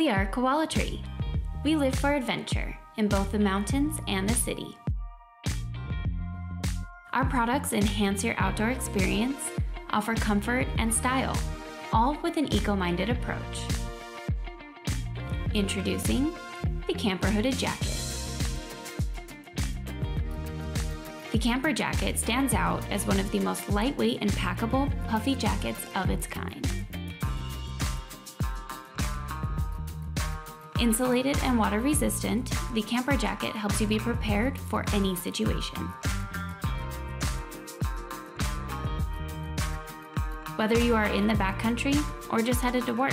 We are Koala Tree. We live for adventure in both the mountains and the city. Our products enhance your outdoor experience, offer comfort and style, all with an eco-minded approach. Introducing the Camper Hooded Jacket. The Camper Jacket stands out as one of the most lightweight and packable puffy jackets of its kind. Insulated and water resistant, the Camper Jacket helps you be prepared for any situation. Whether you are in the backcountry or just headed to work,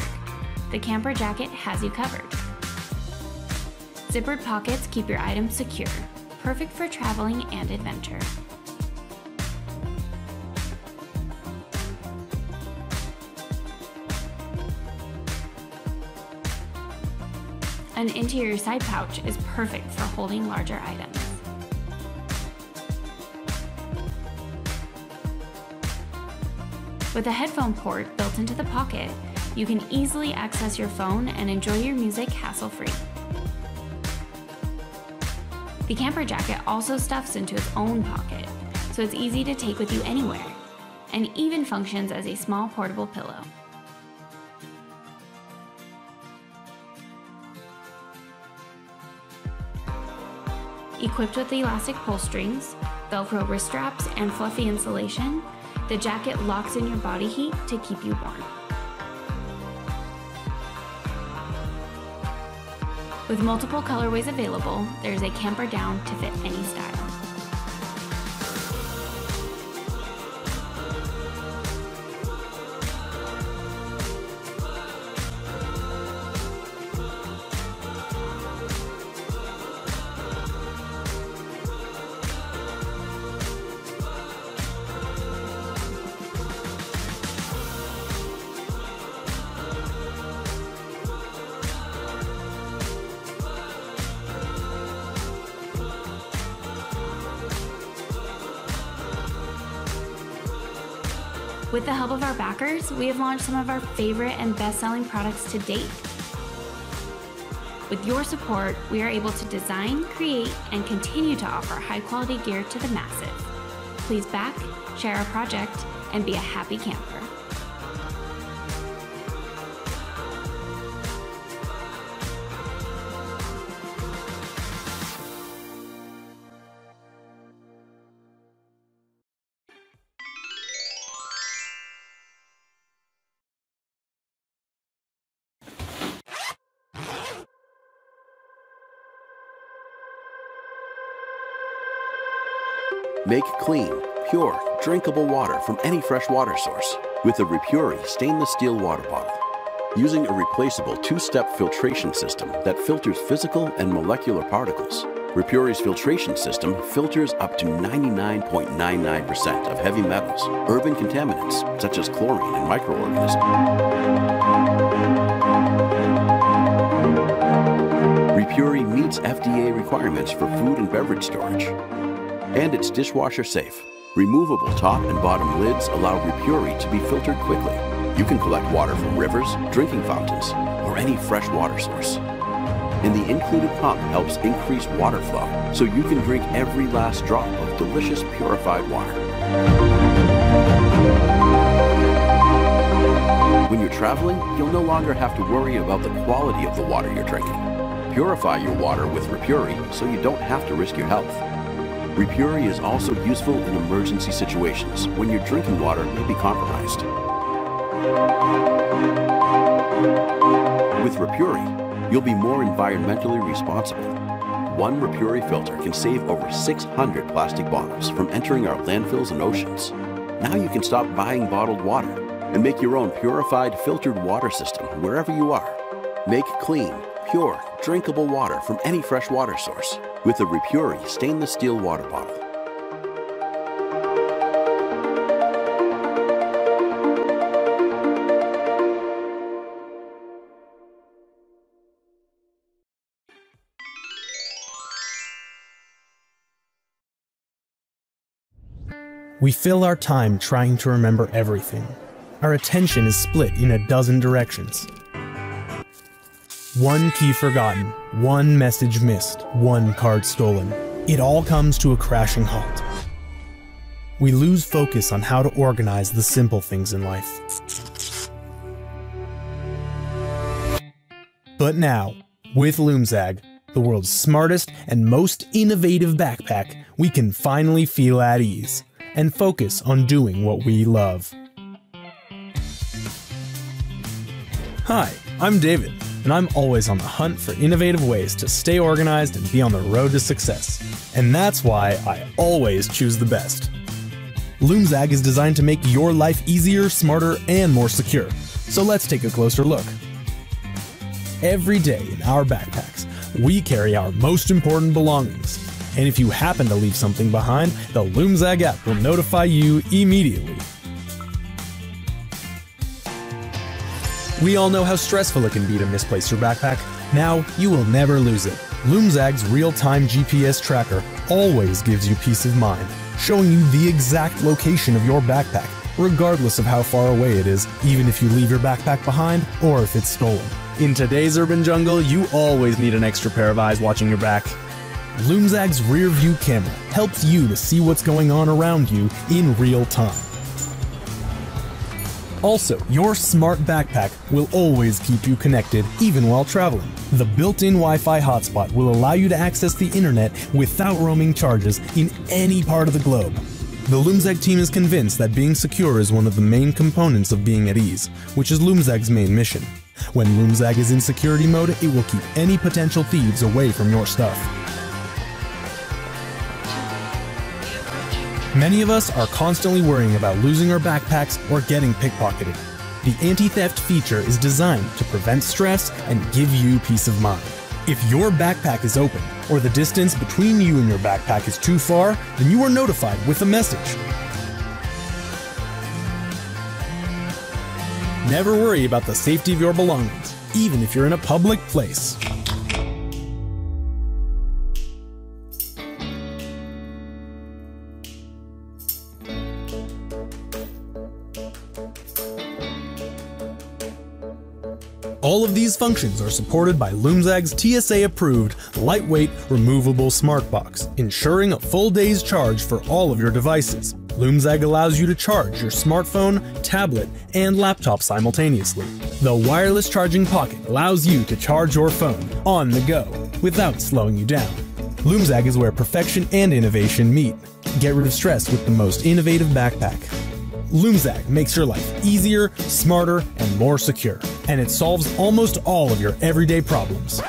the Camper Jacket has you covered. Zippered pockets keep your items secure, perfect for traveling and adventure. An interior side pouch is perfect for holding larger items. With a headphone port built into the pocket, you can easily access your phone and enjoy your music hassle-free. The Camper Jacket also stuffs into its own pocket, so it's easy to take with you anywhere, and even functions as a small portable pillow. Equipped with elastic pull strings, Velcro wrist straps, and fluffy insulation, the jacket locks in your body heat to keep you warm. With multiple colorways available, there's a camper down to fit any style. With the help of our backers, we have launched some of our favorite and best-selling products to date. With your support, we are able to design, create, and continue to offer high-quality gear to the masses. Please back, share our project, and be a happy camper. Make clean, pure, drinkable water from any fresh water source with a Repuri stainless steel water bottle. Using a replaceable two-step filtration system that filters physical and molecular particles, Repuri's filtration system filters up to 99.99% of heavy metals, urban contaminants such as chlorine and microorganisms. Repuri meets FDA requirements for food and beverage storage. And it's dishwasher safe. Removable top and bottom lids allow Repuri to be filtered quickly. You can collect water from rivers, drinking fountains, or any fresh water source. And the included pump helps increase water flow, so you can drink every last drop of delicious purified water. When you're traveling, you'll no longer have to worry about the quality of the water you're drinking. Purify your water with Repuri so you don't have to risk your health. Repuri is also useful in emergency situations when your drinking water may be compromised. With Repuri, you'll be more environmentally responsible. One Repuri filter can save over 600 plastic bottles from entering our landfills and oceans. Now you can stop buying bottled water and make your own purified, filtered water system wherever you are. Make clean, pure, drinkable water from any fresh water source with a Repuri stainless steel water bottle. We fill our time trying to remember everything. Our attention is split in a dozen directions. One key forgotten, one message missed, one card stolen. It all comes to a crashing halt. We lose focus on how to organize the simple things in life. But now, with Loomzag, the world's smartest and most innovative backpack, we can finally feel at ease and focus on doing what we love. Hi, I'm David, and I'm always on the hunt for innovative ways to stay organized and be on the road to success. And that's why I always choose the best. Loomzag is designed to make your life easier, smarter, and more secure. So let's take a closer look. Every day in our backpacks, we carry our most important belongings. And if you happen to leave something behind, the Loomzag app will notify you immediately. We all know how stressful it can be to misplace your backpack. Now, you will never lose it. Loomzag's real-time GPS tracker always gives you peace of mind, showing you the exact location of your backpack, regardless of how far away it is, even if you leave your backpack behind or if it's stolen. In today's urban jungle, you always need an extra pair of eyes watching your back. Loomzag's rear view camera helps you to see what's going on around you in real time. Also, your smart backpack will always keep you connected even while traveling. The built-in Wi-Fi hotspot will allow you to access the internet without roaming charges in any part of the globe. The Loomzag team is convinced that being secure is one of the main components of being at ease, which is Loomzag's main mission. When Loomzag is in security mode, it will keep any potential thieves away from your stuff. Many of us are constantly worrying about losing our backpacks or getting pickpocketed. The anti-theft feature is designed to prevent stress and give you peace of mind. If your backpack is open, or the distance between you and your backpack is too far, then you are notified with a message. Never worry about the safety of your belongings, even if you're in a public place. All of these functions are supported by Loomzag's TSA-approved, lightweight, removable smart box, ensuring a full day's charge for all of your devices. Loomzag allows you to charge your smartphone, tablet, and laptop simultaneously. The wireless charging pocket allows you to charge your phone on the go without slowing you down. Loomzag is where perfection and innovation meet. Get rid of stress with the most innovative backpack. Loomzag makes your life easier, smarter, and more secure, and it solves almost all of your everyday problems.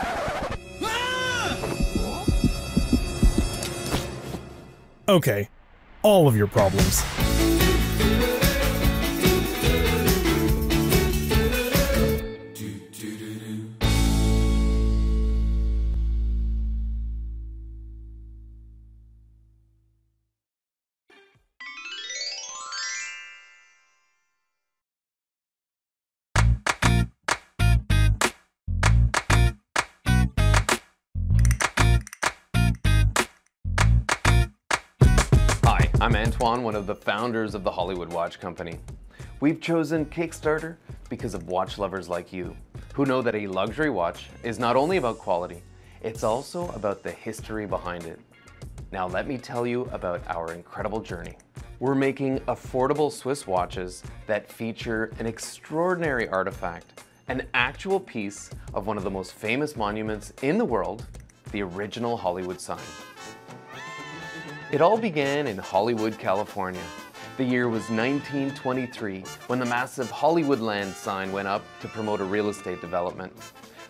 Okay, all of your problems. I'm Antoine, one of the founders of the Hollywood Watch Company. We've chosen Kickstarter because of watch lovers like you, who know that a luxury watch is not only about quality, it's also about the history behind it. Now let me tell you about our incredible journey. We're making affordable Swiss watches that feature an extraordinary artifact, an actual piece of one of the most famous monuments in the world, the original Hollywood sign. It all began in Hollywood, California. The year was 1923 when the massive Hollywoodland sign went up to promote a real estate development.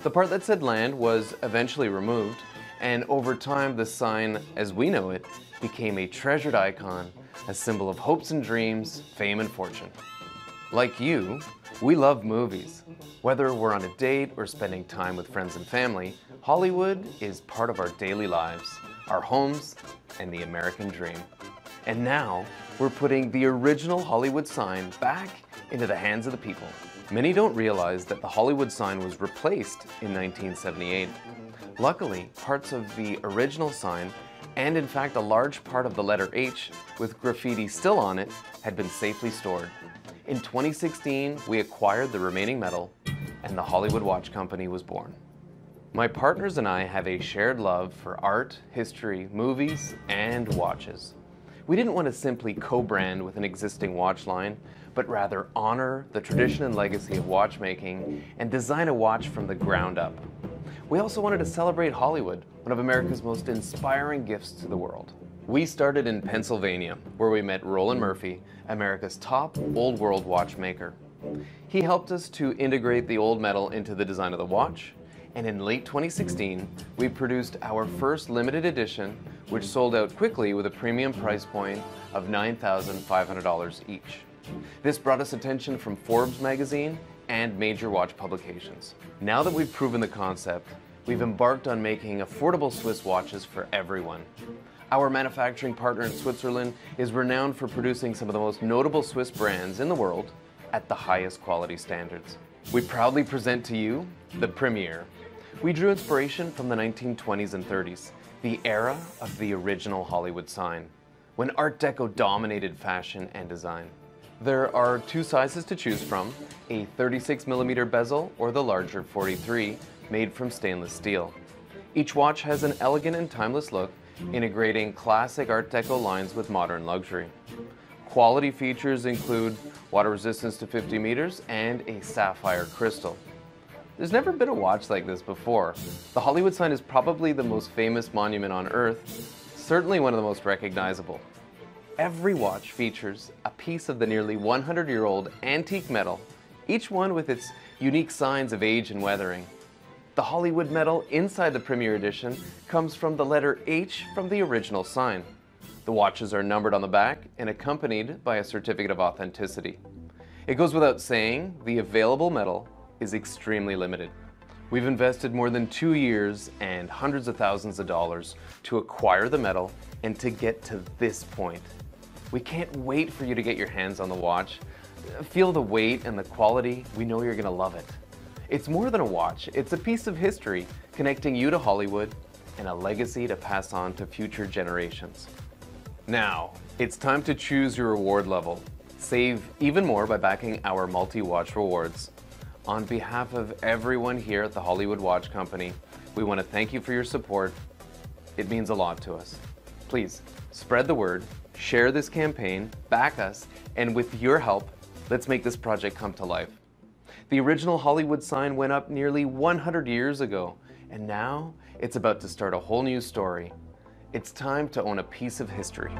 The part that said land was eventually removed, and over time the sign, as we know it, became a treasured icon, a symbol of hopes and dreams, fame and fortune. Like you, we love movies. Whether we're on a date or spending time with friends and family, Hollywood is part of our daily lives, our homes, and the American dream. And now, we're putting the original Hollywood sign back into the hands of the people. Many don't realize that the Hollywood sign was replaced in 1978. Luckily, parts of the original sign, and in fact a large part of the letter H with graffiti still on it, had been safely stored. In 2016, we acquired the remaining metal, and the Hollywood Watch Company was born. My partners and I have a shared love for art, history, movies, and watches. We didn't want to simply co-brand with an existing watch line, but rather honor the tradition and legacy of watchmaking and design a watch from the ground up. We also wanted to celebrate Hollywood, one of America's most inspiring gifts to the world. We started in Pennsylvania, where we met Roland Murphy, America's top old world watchmaker. He helped us to integrate the old metal into the design of the watch, and in late 2016, we produced our first limited edition, which sold out quickly with a premium price point of $9,500 each. This brought us attention from Forbes magazine and major watch publications. Now that we've proven the concept, we've embarked on making affordable Swiss watches for everyone. Our manufacturing partner in Switzerland is renowned for producing some of the most notable Swiss brands in the world at the highest quality standards. We proudly present to you the Premier. We drew inspiration from the 1920s and 30s, the era of the original Hollywood sign, when Art Deco dominated fashion and design. There are two sizes to choose from, a 36mm bezel or the larger 43, made from stainless steel. Each watch has an elegant and timeless look, integrating classic Art Deco lines with modern luxury. Quality features include water resistance to 50 meters and a sapphire crystal. There's never been a watch like this before. The Hollywood sign is probably the most famous monument on Earth, certainly one of the most recognizable. Every watch features a piece of the nearly 100-year-old antique metal, each one with its unique signs of age and weathering. The Hollywood metal inside the Premier Edition comes from the letter H from the original sign. The watches are numbered on the back and accompanied by a certificate of authenticity. It goes without saying, the available metal is extremely limited. We've invested more than 2 years and hundreds of thousands of dollars to acquire the metal and to get to this point. We can't wait for you to get your hands on the watch. Feel the weight and the quality. We know you're gonna love it. It's more than a watch. It's a piece of history connecting you to Hollywood and a legacy to pass on to future generations. Now, it's time to choose your reward level. Save even more by backing our multi-watch rewards. On behalf of everyone here at the Hollywood Watch Company, we want to thank you for your support. It means a lot to us. Please, spread the word, share this campaign, back us, and with your help, let's make this project come to life. The original Hollywood sign went up nearly 100 years ago, and now it's about to start a whole new story. It's time to own a piece of history.